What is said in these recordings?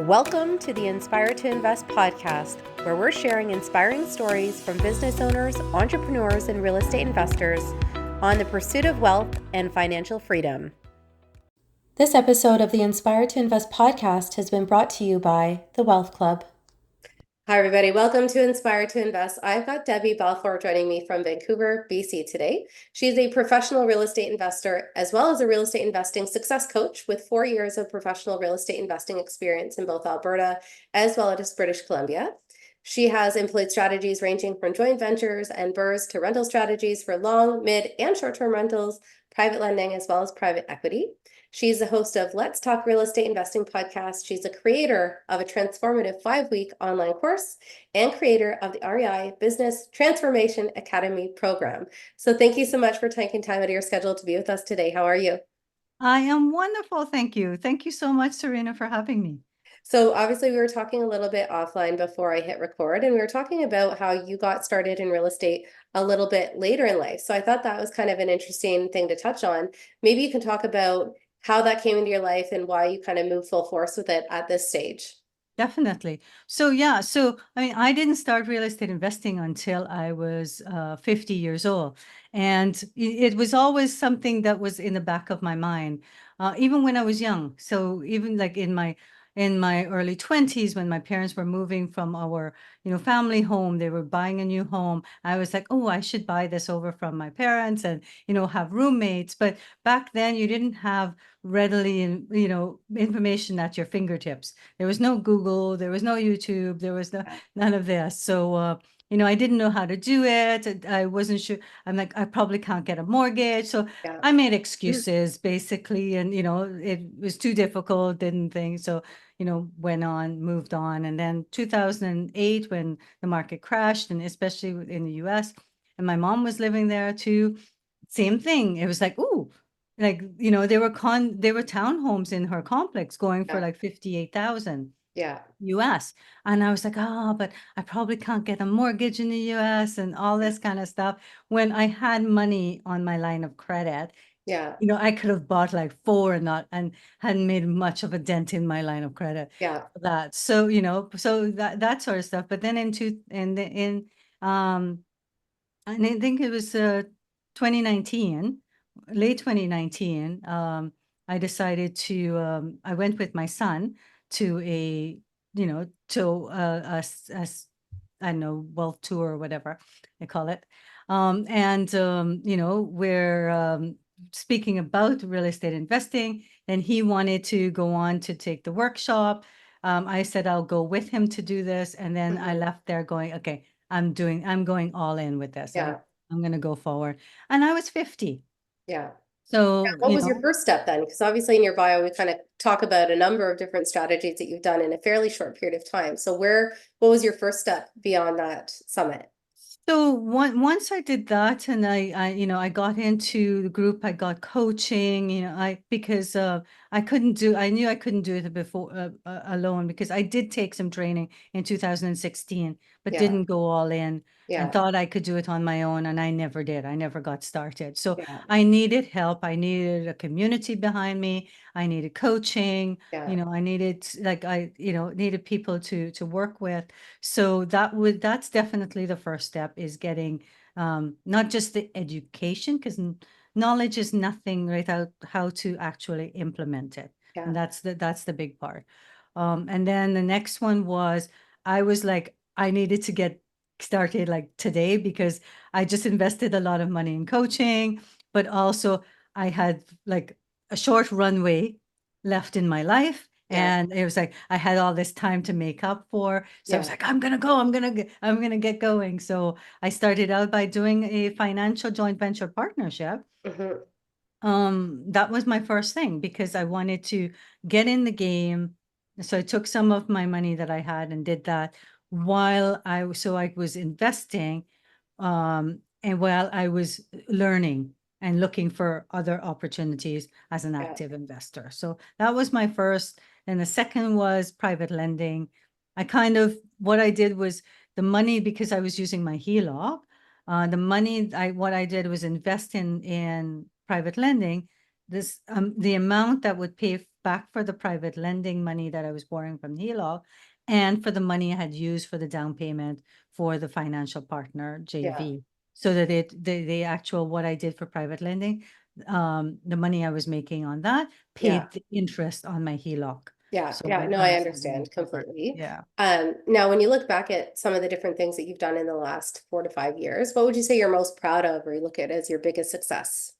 Welcome to the Inspire to Invest podcast, where we're sharing inspiring stories from business owners, entrepreneurs, and real estate investors on the pursuit of wealth and financial freedom. This episode of the Inspire to Invest podcast has been brought to you by the Wealth Club. Hi, everybody. Welcome to Inspire to Invest. I've got Debbie Balfour joining me from Vancouver, BC today. She's a professional real estate investor, as well as a real estate investing success coach with 4 years of professional real estate investing experience in both Alberta as well as British Columbia. She has employed strategies ranging from joint ventures and BRRRRs to rental strategies for long, mid, and short-term rentals, private lending, as well as private equity. She's the host of Let's Talk Real Estate Investing podcast. She's a creator of a transformative 5-week online course and creator of the REI Business Transformation Academy program. So thank you so much for taking time out of your schedule to be with us today. How are you? I am wonderful. Thank you. Thank you so much, Serena, for having me. So obviously we were talking a little bit offline before I hit record, and we were talking about how you got started in real estate a little bit later in life. So I thought that was kind of an interesting thing to touch on. Maybe you can talk about how that came into your life and why you kind of moved full force with it at this stage. Definitely. So I didn't start real estate investing until I was 50 years old. And it was always something that was in the back of my mind, even when I was young. So even like in my early 20s, when my parents were moving from our, family home, they were buying a new home. I was like, oh, I should buy this over from my parents and, have roommates. But back then you didn't have readily, information at your fingertips. There was no Google, there was no YouTube, there was none of this. So, I didn't know how to do it. I wasn't sure. I'm like, I probably can't get a mortgage. So I made excuses basically. And, it was too difficult, didn't think. So, moved on. And then 2008, when the market crashed, and especially in the US, and my mom was living there too, same thing. It was like, ooh, like, there were townhomes in her complex going for like 58,000 US. And I was like, but I probably can't get a mortgage in the US and all this kind of stuff. When I had money on my line of credit, I could have bought like 4 and hadn't made much of a dent in my line of credit. For that. So, so that sort of stuff. But then and I think it was 2019, late 2019, I decided to, I went with my son to I don't know, wealth tour or whatever they call it. We're speaking about real estate investing, and he wanted to go on to take the workshop. I said, I'll go with him to do this. And then I left there going, okay, I'm going all in with this. I'm going to go forward. And I was 50. So what was your first step then? Because obviously in your bio, we kind of talk about a number of different strategies that you've done in a fairly short period of time. So what was your first step beyond that summit? So once I did that, and I got into the group, I got coaching, because I knew I couldn't do it before alone, because I did take some training in 2016, but didn't go all in and thought I could do it on my own. And I never did. I never got started. So I needed help. I needed a community behind me. I needed coaching. I needed needed people to work with. So that's definitely the first step, is getting not just the education, because knowledge is nothing without how to actually implement it. And that's the big part. And then the next one was, I was like, I needed to get started like today, because I just invested a lot of money in coaching, but also I had like a short runway left in my life. And it was like, I had all this time to make up for. So I was like, I'm going to get going. So I started out by doing a financial joint venture partnership. That was my first thing, because I wanted to get in the game. So I took some of my money that I had and did that while I was investing, and while I was learning and looking for other opportunities as an active investor. So that was my first. And the second was private lending. What I did was, the money, because I was using my HELOC, what I did was invest in private lending. the amount that would pay back for the private lending money that I was borrowing from the HELOC, and for the money I had used for the down payment for the financial partner Yeah. JV. So that the actual what I did for private lending, the money I was making on that Yeah. paid the interest on my HELOC. Yeah. So Yeah. No, I I was having understand it covered. completely. Yeah. Now, when you look back at some of the different things that you've done in the last 4 to 5 years, what would you say you're most proud of, or you look at as your biggest success?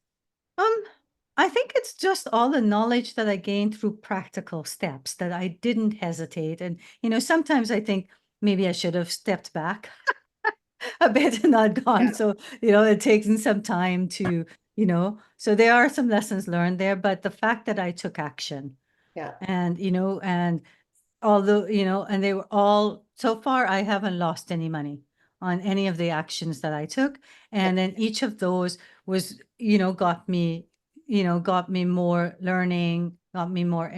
Um, I think it's just all the knowledge that I gained through practical steps that I didn't hesitate. And, sometimes I think maybe I should have stepped back a bit and not gone. Yeah. So, it takes some time to, so there are some lessons learned there, but the fact that I took action Yeah. and, and although, and they were all, so far, I haven't lost any money on any of the actions that I took. And then each of those was, got me more learning, got me more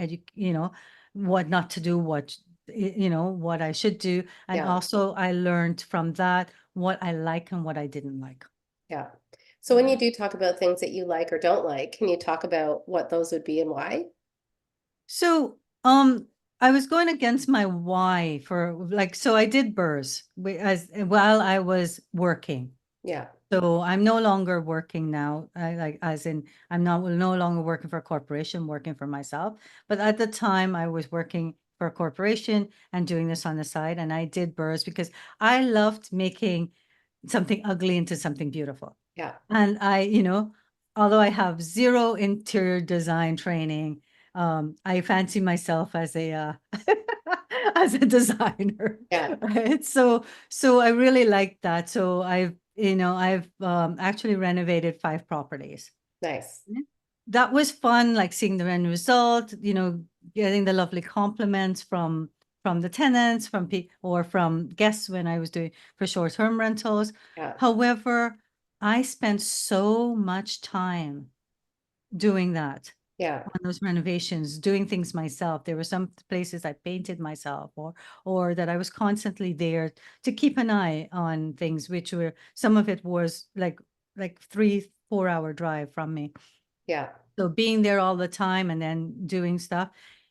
what not to do, what I should do. And Yeah. also I learned from that what I like and what I didn't like. Yeah. So when Yeah. you do talk about things that you like or don't like, can you talk about what those would be and why? So, I was going against my why for so I did BRRS as while I was working. Yeah. So I'm no longer working now. As in I'm not no longer working for a corporation, working for myself. But at the time I was working for a corporation and doing this on the side. And I did BRRS because I loved making something ugly into something beautiful. Yeah. And although I have zero interior design training, I fancy myself as a as a designer, Yeah. right? So I really like that. So I've actually renovated 5 properties. Nice. Yeah. That was fun, like seeing the end result, getting the lovely compliments from the tenants, or from guests when I was doing for short-term rentals. Yeah. However, I spent so much time doing that Yeah. on those renovations, doing things myself. There were some places I painted myself, or that I was constantly there to keep an eye on things, which were some of it was like 3-4 hour drive from me. Yeah. So being there all the time and then doing stuff,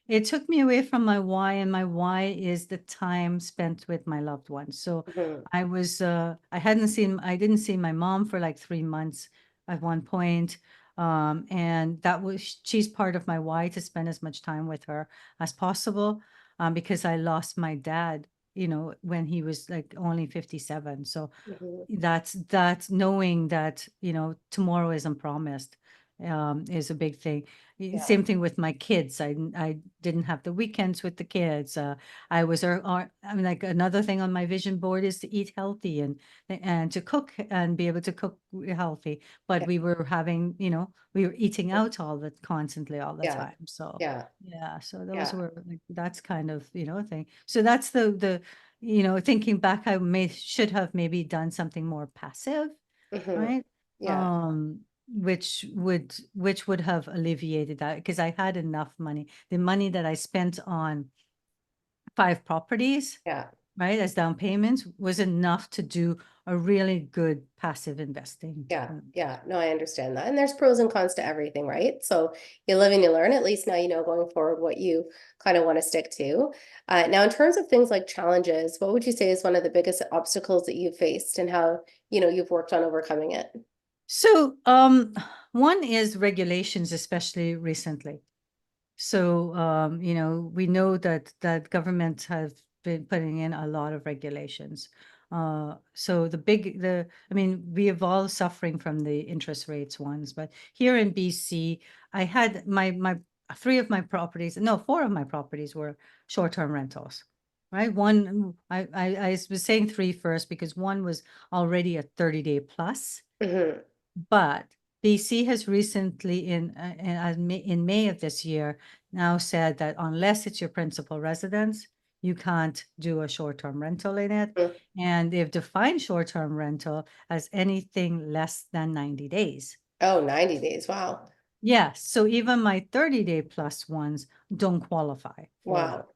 it took me away from my why, and my why is the time spent with my loved ones. So Mhm. I didn't see my mom for like 3 months at one point. And she's part of my why, to spend as much time with her as possible. Because I lost my dad, when he was like only 57. So Mhm. that's knowing that tomorrow isn't promised, is a big thing. Yeah. Same thing with my kids. I didn't have the weekends with the kids. I was I mean, like, another thing on my vision board is to eat healthy and to cook and be able to cook healthy, but Yeah. we were eating out constantly all the Yeah. time. So Yeah. yeah, so those Yeah. were like, that's kind of, thing. So that's the thinking back, I should have maybe done something more passive, Mhm. right? Yeah. Which would have alleviated that, because I had enough money. The money that I spent on 5 properties, Yeah. right, as down payments, was enough to do a really good passive investing. Yeah. Yeah. No, I understand that. And there's pros and cons to everything, right? So you live and you learn. At least now you know going forward what you kind of want to stick to. Now, in terms of things like challenges, what would you say is one of the biggest obstacles that you've faced and how, you've worked on overcoming it? So, one is regulations, especially recently. So, we know that governments have been putting in a lot of regulations. So I mean, we have all suffering from the interest rates ones, but here in BC, I had my 3 of my properties, no, 4 of my properties were short-term rentals, right? I was saying 3 first because one was already a 30-day plus. Hmm. But BC has recently, in May of this year, now said that unless it's your principal residence, you can't do a short-term rental in it. And they've defined short-term rental as anything less than 90 days. Oh, 90 days. Wow. Yes, so even my 30-day plus ones don't qualify for that. Wow.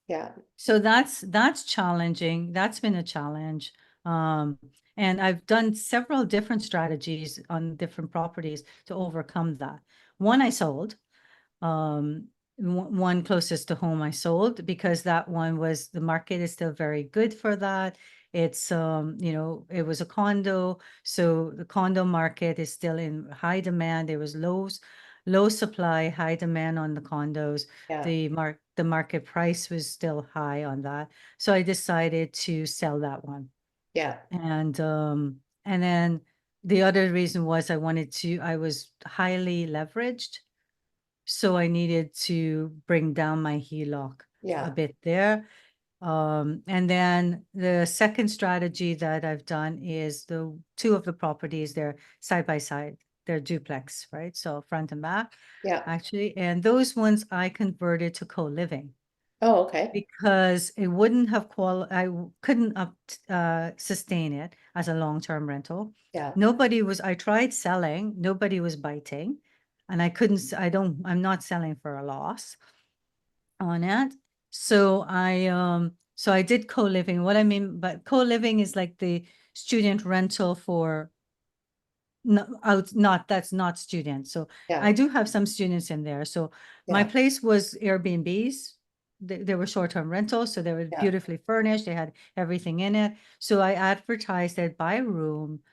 Yeah. So that's challenging. That's been a challenge. Um, and I've done several different strategies on different properties to overcome that. One I sold. One closest to home I sold because that one was, the market is still very good for that. It's, it was a condo, so the condo market is still in high demand. There was low supply, high demand on the condos. Yeah. The market price was still high on that. So I decided to sell that one. Yeah. And then the other reason was I was highly leveraged. So I needed to bring down my HELOC a Yeah. bit there. And then the second strategy that I've done is the two of the properties, they're side by side, they're duplex, right? So front and back, Yeah. actually. And those ones I converted to co-living Oh, okay. because it wouldn't have couldn't sustain it as a long-term rental. Yeah. I tried selling, nobody was biting, and I'm not selling for a loss on it. So I did co-living. What I mean by co-living is like the student rental for that's not students. So Yeah. I do have some students in there. So my Yeah. place was Airbnbs. They were short-term rentals, so they were Yeah. beautifully furnished. They had everything in it. So I advertised that buy a room,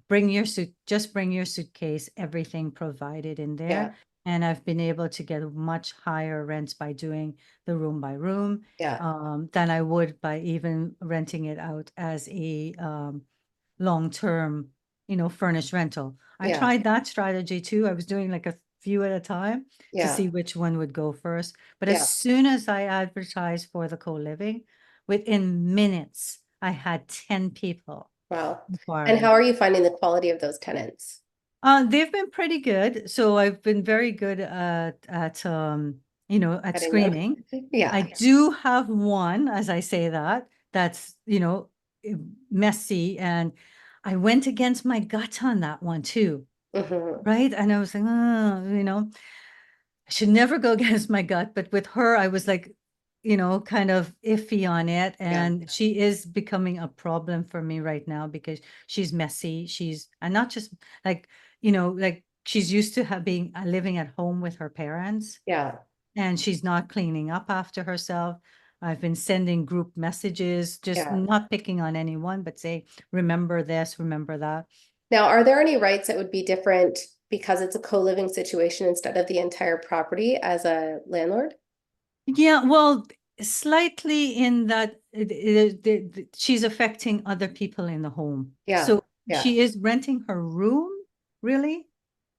bring your just bring your suitcase, everything provided in Yeah. there. And I've been able to get much higher rents by doing the room by room, Yeah. than I would by even renting it out as a long-term, furnished rental. I Yeah. tried that strategy too. I was doing like a few at a time to Yeah. see which one would go first. But as Yeah. soon as I advertised for the co-living, within minutes, I had 10 people Wow. And how inquiring. are you finding the quality of those tenants? They've been pretty good. So I've been very good at Getting them. screening. Yeah. I do have one, as I say that, that's, messy. And I went against my gut on that one too. Hmm. Right. And I was like, I should never go against my gut. But with her, I was like, kind of iffy on it. Yeah. And she is becoming a problem for me right now because she's messy. And not just like, like she's used to being living at home with her parents, Yeah. and she's not cleaning up after herself. I've been sending group messages, just Yeah. not picking on anyone, but say, remember this, remember that. Now, are there any rights that would be different because it's a co-living situation instead of the entire property as a landlord? Yeah, well, slightly in that she's affecting other people in the home. Yeah. So Yeah. she is renting her room, really,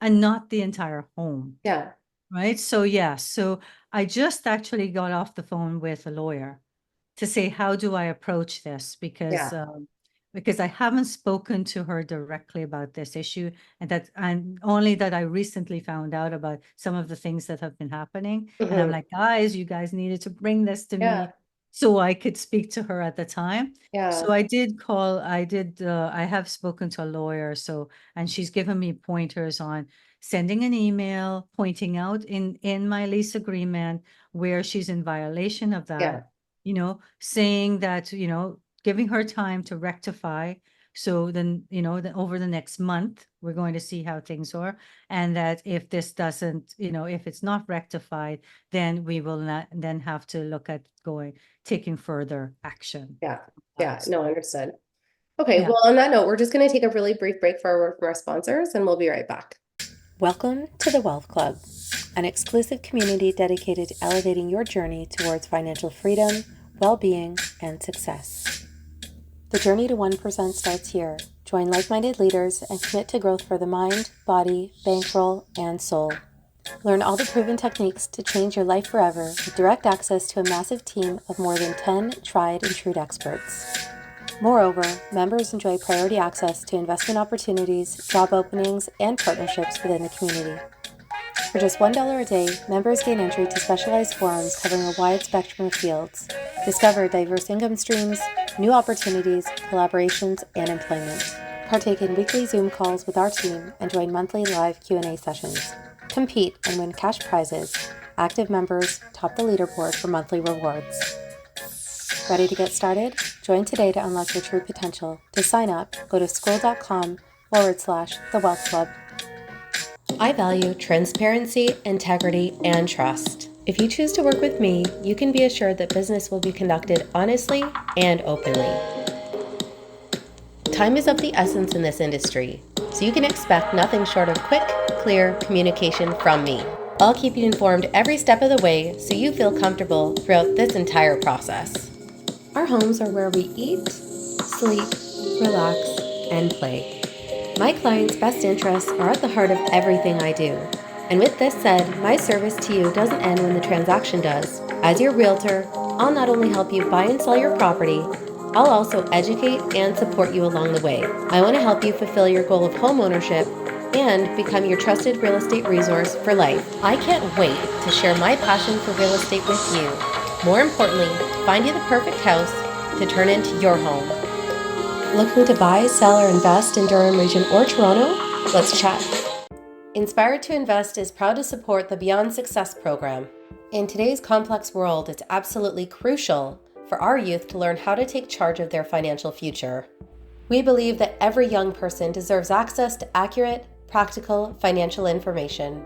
and not the entire home. Yeah. Right. So, yeah. So I just actually got off the phone with a lawyer to say, how do I approach this? Yeah. Because I haven't spoken to her directly about this issue, and only that I recently found out about some of the things that have been happening. And I'm Hmm. like, guys, you guys needed to bring this to Yeah. me so I could speak to her at the time. Yeah. So I have spoken to a lawyer. So, and she's given me pointers on sending an email, pointing out in my lease agreement where she's in violation of that, Yeah. saying that, giving her time to rectify. So then, then over the next month, we're going to see how things are. And that if this doesn't, if it's not rectified, then we will not then have to look at taking further action. Yeah. Yeah. So, No, understood. Okay. yeah. Well, on that note, we're just going to take a really brief break for a word from our sponsors, and we'll be right back. Welcome to the Wealth Club, an exclusive community dedicated to elevating your journey towards financial freedom, well-being, and success. The journey to 1% starts here. Join like-minded leaders and commit to growth for the mind, body, bankroll, and soul. Learn all the proven techniques to change your life forever with direct access to a massive team of more than 10 tried and true experts. Moreover, members enjoy priority access to investment opportunities, job openings, and partnerships within the community. For just $1 a day, members gain entry to specialized forums covering a wide spectrum of fields, discover diverse income streams, new opportunities, collaborations, and employment. Partake in weekly Zoom calls with our team and join monthly live Q&A sessions. Compete and win cash prizes. Active members top the leaderboard for monthly rewards. Ready to get started? Join today to unlock your true potential. To sign up, go to scroll.com/The Wealth Club. I value transparency, integrity, and trust. If you choose to work with me, you can be assured that business will be conducted honestly and openly. Time is of the essence in this industry, so you can expect nothing short of quick, clear communication from me. I'll keep you informed every step of the way so you feel comfortable throughout this entire process. Our homes are where we eat, sleep, relax, and play. My clients' best interests are at the heart of everything I do. And with this said, my service to you doesn't end when the transaction does. As your realtor, I'll not only help you buy and sell your property, I'll also educate and support you along the way. I want to help you fulfill your goal of home ownership and become your trusted real estate resource for life. I can't wait to share my passion for real estate with you. More importantly, find you the perfect house to turn into your home. Looking to buy, sell, or invest in Durham Region or Toronto? Let's chat. Inspired to Invest is proud to support the Beyond Success program. In today's complex world, it's absolutely crucial for our youth to learn how to take charge of their financial future. We believe that every young person deserves access to accurate, practical financial information.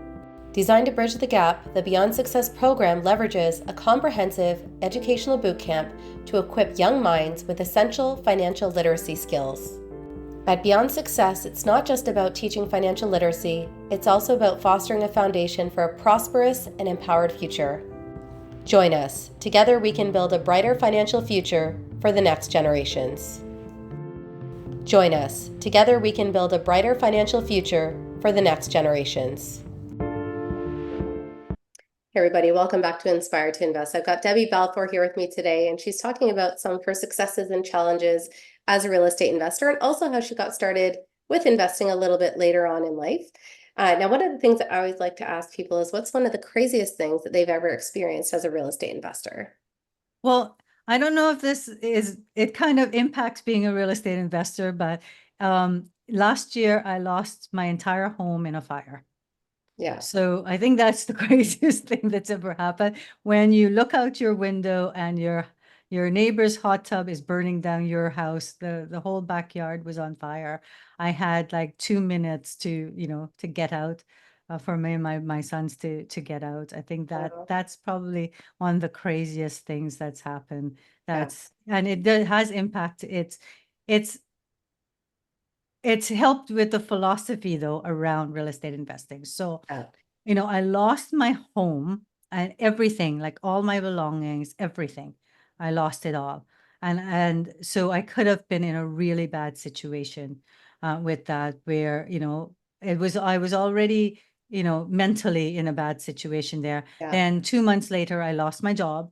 Designed to bridge the gap, the Beyond Success program leverages a comprehensive educational bootcamp to equip young minds with essential financial literacy skills. At Beyond Success, it's not just about teaching financial literacy, it's also about fostering a foundation for a prosperous and empowered future. Join us. Together we can build a brighter financial future for the next generations. Join us. Together we can build a brighter financial future for the next generations. Hey everybody, welcome back to Inspired to Invest. I've got Debbie Balfour here with me today, and she's talking about some of her successes and challenges as a real estate investor, and also how she got started with investing a little bit later on in life. Now, one of the things that I always like to ask people is, what's one of the craziest things that they've ever experienced as a real estate investor? Well, I don't know if it kind of impacts being a real estate investor, but last year I lost my entire home in a fire. Yeah. So I think that's the craziest thing that's ever happened. When you look out your window and your neighbor's hot tub is burning down your house, the whole backyard was on fire. I had like 2 minutes to get out, for me and my sons to get out. I think that's probably one of the craziest things that's happened. And it has impact. It's helped with the philosophy though around real estate investing. So, I lost my home and everything, like all my belongings, everything. I lost it all. And so I could have been in a really bad situation with that, where, I was already, mentally in a bad situation there. Then 2 months later, I lost my job.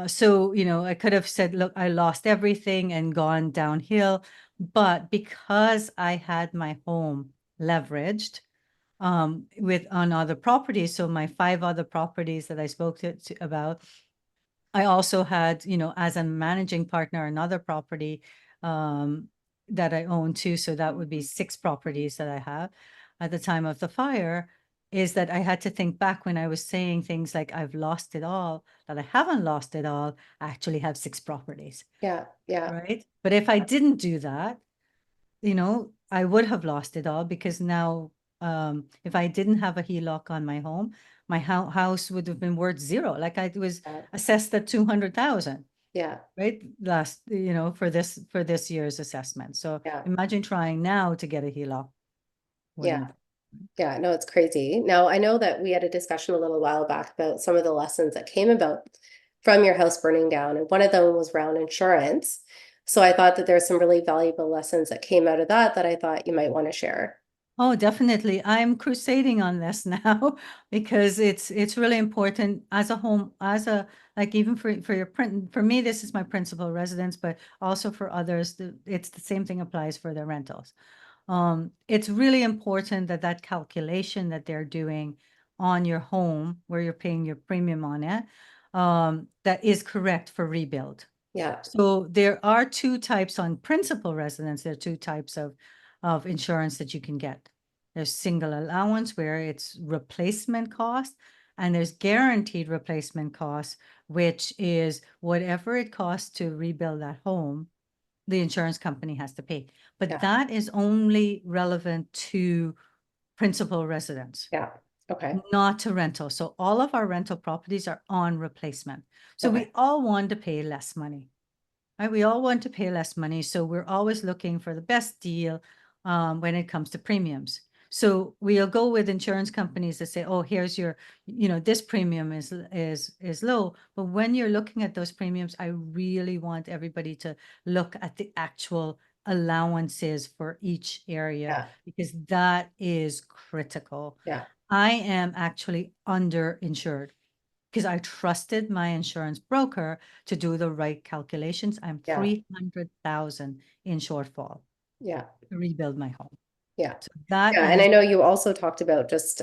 So, I could have said, look, I lost everything and gone downhill. But because I had my home leveraged on other properties, so my 5 other properties that I spoke about, I also had, as a managing partner, another property that I own too. So that would be 6 properties that I have at the time of the fire. Is that I had to think back when I was saying things like I've lost it all, that I haven't lost it all. I actually have 6 properties. Yeah. Right. But if I didn't do that, I would have lost it all, because now, if I didn't have a HELOC on my home, my house would have been worth 0. Like I was assessed at 200,000. Yeah. Right. Last, for this year's assessment. So imagine trying now to get a HELOC. Yeah, no, it's crazy. Now, I know that we had a discussion a little while back about some of the lessons that came about from your house burning down, and one of them was around insurance. So I thought that there's some really valuable lessons that came out of that I thought you might want to share. Oh, definitely. I'm crusading on this now because it's really important as a home, like even for your print. For me, this is my principal residence, but also for others, it's the same thing applies for their rentals. It's really important that calculation that they're doing on your home, where you're paying your premium on it, that is correct for rebuild. Yeah. So there are 2 types on principal residence. There are 2 types of insurance that you can get. There's single allowance, where it's replacement cost, and there's guaranteed replacement cost, which is whatever it costs to rebuild that home, the insurance company has to pay. But that is only relevant to principal residence, Yeah. Okay. not to rental. So all of our rental properties are on replacement. So Okay. we all want to pay less money, right? We all want to pay less money. So we're always looking for the best deal when it comes to premiums. So we'll go with insurance companies that say, oh, here's your, this premium is low. But when you're looking at those premiums, I really want everybody to look at the actual allowances for each area, Yeah. because that is critical. Yeah. I am actually underinsured because I trusted my insurance broker to do the right calculations. I'm Yeah. 300,000 in shortfall Yeah. to rebuild my home. Yeah. So that Yeah. And I is, know you also talked about just,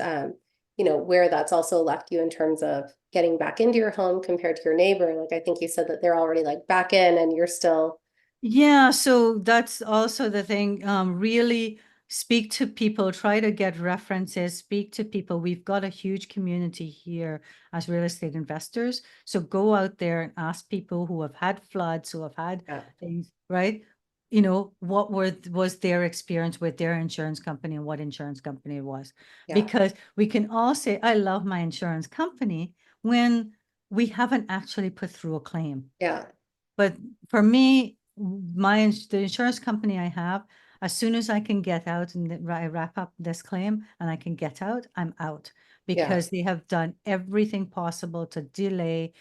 where that's also left you in terms of getting back into your home compared to your neighbor. Like, I think you said that they're already like back in and you're still. yeah, so that's also the thing. Really speak to people, try to get references, speak to people. We've got a huge community here as real estate investors. So go out there and ask people who have had floods, who have had Yeah. things, right? What was their experience with their insurance company and what insurance company it was. Yeah. Because we can all say, I love my insurance company when we haven't actually put through a claim. Yeah. But for me, the insurance company I have, as soon as I can get out and I wrap up this claim and I can get out, I'm out, because they have done everything possible to delay.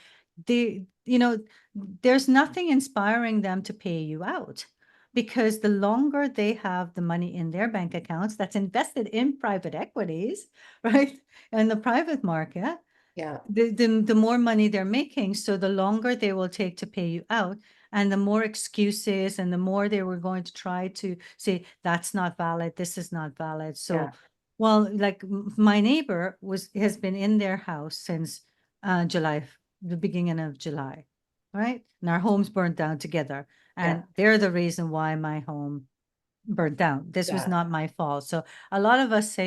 There's nothing inspiring them to pay you out, because the longer they have the money in their bank accounts that's invested in private equities, right, and the private market, Yeah. the more money they're making, so the longer they will take to pay you out, and the more excuses and the more they were going to try to say that's not valid, this is not valid. So, Yeah. well, like my neighbor has been in their house since the beginning of July, right? And our homes burned down together, and they're the reason why my home burned down. This was Yeah. not my fault. So a lot of us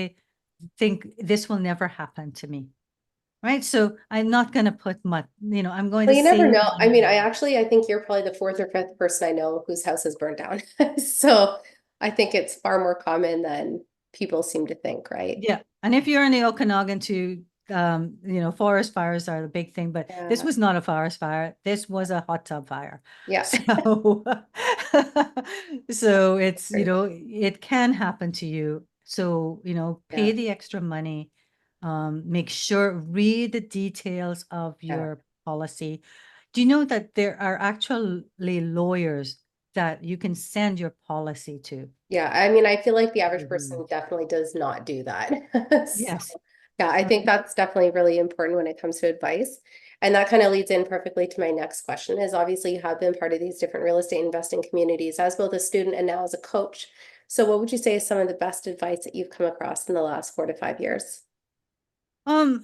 think this will never happen to me. Right. So I'm not going to put much, I'm going Well, to you never save know. I mean, money. I think you're probably the fourth or fifth person I know whose house has burned down. So I think it's far more common than people seem to think, right? Yeah. And if you're in the Okanagan too, forest fires are the big thing, but this Yeah. was not a forest fire. This was a hot tub fire. Yeah. So, so it's, Great. it can happen to you. So, pay Yeah. the extra money, make sure, read the details of Yeah. your policy. Do you know that there are actually lawyers that you can send your policy to? Yeah. I mean, I feel like the average Mhm. person definitely does not do that. So, Yes. yeah, I think that's definitely really important when it comes to advice. And that kind of leads in perfectly to my next question is obviously you have been part of these different real estate investing communities as both a student and now as a coach. So what would you say is some of the best advice that you've come across in the last 4 to 5 years? Um,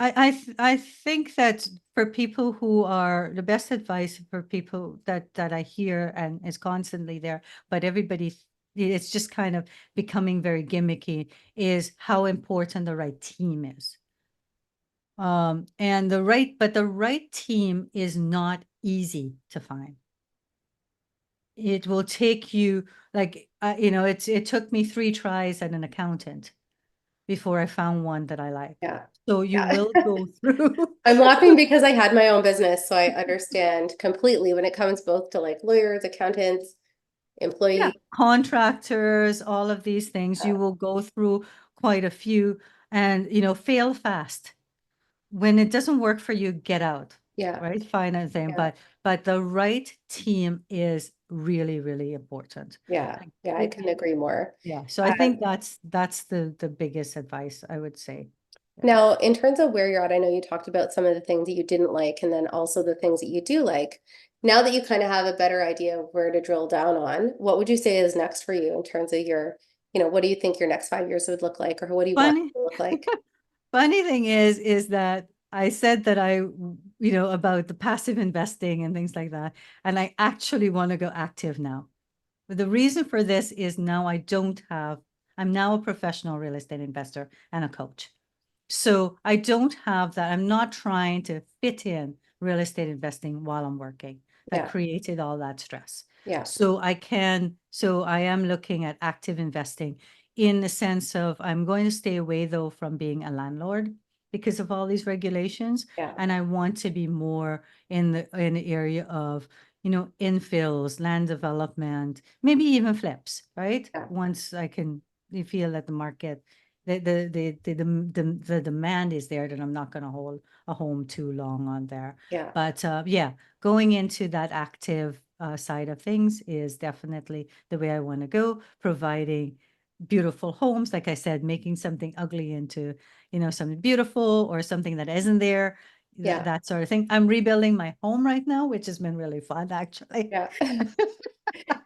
I think that for people who are the best advice for people that I hear and is constantly there, but it's just kind of becoming very gimmicky, is how important the right team is. And the right team is not easy to find. It will take you it took me 3 tries at an accountant before I found one that I like. Yeah. So you Yeah. will go through. I'm laughing because I had my own business, so I understand completely when it comes both to like lawyers, accountants, Yeah, employees. contractors, all of these things, you will go through quite a few, and, fail fast. When it doesn't work for you, get out, Yeah. right? Find a thing, Yeah. but the right team is really, really important. Yeah. Like, Yeah. I couldn't agree more. yeah, so I think that's the biggest advice I would say. Yeah. Now, in terms of where you're at, I know you talked about some of the things that you didn't like and then also the things that you do like. Now that you kind of have a better idea of where to drill down on, what would you say is next for you in terms of what do you think your next 5 years would look like, or what do you want it Funny, to look like? funny thing is that I said that about the passive investing and things like that, and I actually want to go active now. But the reason for this is now I'm now a professional real estate investor and a coach. So I don't have that. I'm not trying to fit in real estate investing while I'm working. That Yeah. created all that stress. Yeah. So I am looking at active investing in the sense of I'm going to stay away though from being a landlord because of all these regulations. Yeah. And I want to be more in the area of, infills, land development, maybe even flips, right? Yeah. Once I can feel that the market, the demand is there, that I'm not going to hold a home too long on there. Yeah. But going into that active side of things is definitely the way I want to go, providing beautiful homes, like I said, making something ugly into, something beautiful, or something that isn't there, Yeah. that sort of thing. I'm rebuilding my home right now, which has been really fun, actually. Yeah.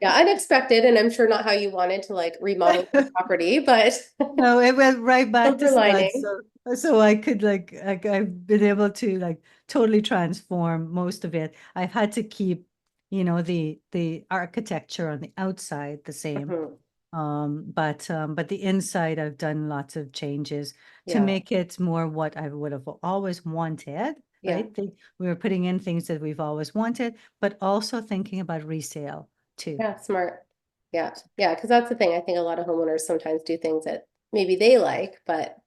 Yeah, unexpected, and I'm sure not how you wanted to like remodel your property, but No, it went right back to silver studs. lining. So I could I've been able to totally transform most of it. I've had to keep, the architecture on the outside the same. Mhm. But the inside I've done lots of changes to Yeah. make it more what I would have always wanted, Yeah. right? We were putting in things that we've always wanted, but also thinking about resale too. Yeah, smart. Yeah. Yeah, because that's the thing. I think a lot of homeowners sometimes do things that maybe they like, but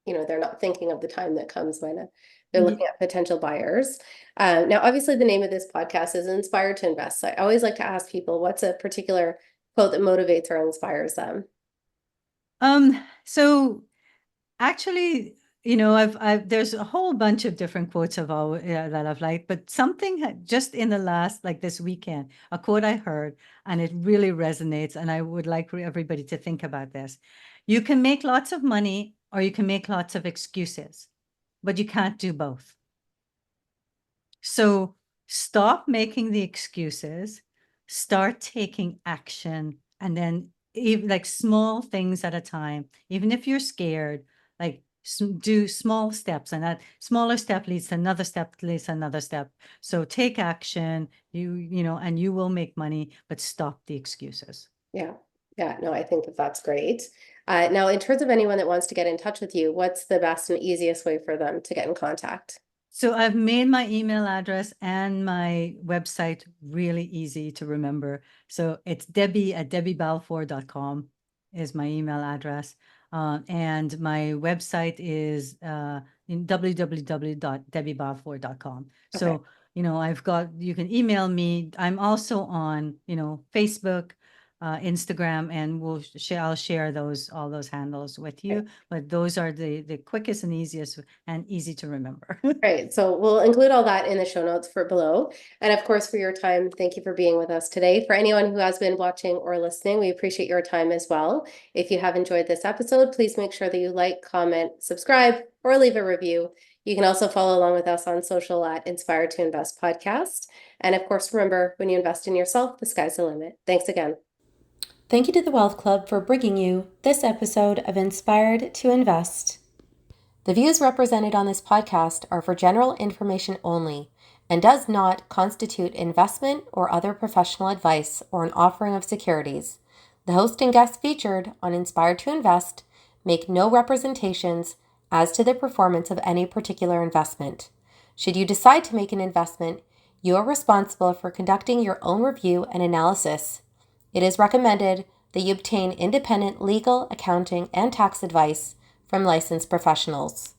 they're not thinking of the time that comes when they're looking at potential buyers. Now, obviously, the name of this podcast is Inspired to Invest. So I always like to ask people, what's a particular quote that motivates or inspires them? So actually, there's a whole bunch of different quotes that I've liked, but something just in the last, like this weekend, a quote I heard, and it really resonates. And I would like everybody to think about this. You can make lots of money, or you can make lots of excuses, but you can't do both. So stop making the excuses, start taking action, and then even like small things at a time. Even if you're scared, like do small steps, and that smaller step leads to another step, leads to another step. So take action, and you will make money, but stop the excuses. Yeah. Yeah. No, I think that that's great. Now, in terms of anyone that wants to get in touch with you, what's the best and easiest way for them to get in contact? So I've made my email address and my website really easy to remember. So it's Debbie@debbiebalfour.com is my email address. And my website is in www.debbiebalfour.com. So, Okay. you can email me. I'm also on, Facebook, Instagram, and I'll share all those handles with you. But those are the quickest and easiest and easy to remember. Great. So we'll include all that in the show notes for below. And of course, for your time, thank you for being with us today. For anyone who has been watching or listening, we appreciate your time as well. If you have enjoyed this episode, please make sure that you like, comment, subscribe, or leave a review. You can also follow along with us on social at Inspired to Invest Podcast. And of course, remember, when you invest in yourself, the sky's the limit. Thanks again. Thank you to the Wealth Club for bringing you this episode of Inspired to Invest. The views represented on this podcast are for general information only and does not constitute investment or other professional advice or an offering of securities. The host and guests featured on Inspired to Invest make no representations as to the performance of any particular investment. Should you decide to make an investment, you are responsible for conducting your own review and analysis. It is recommended that you obtain independent legal, accounting, and tax advice from licensed professionals.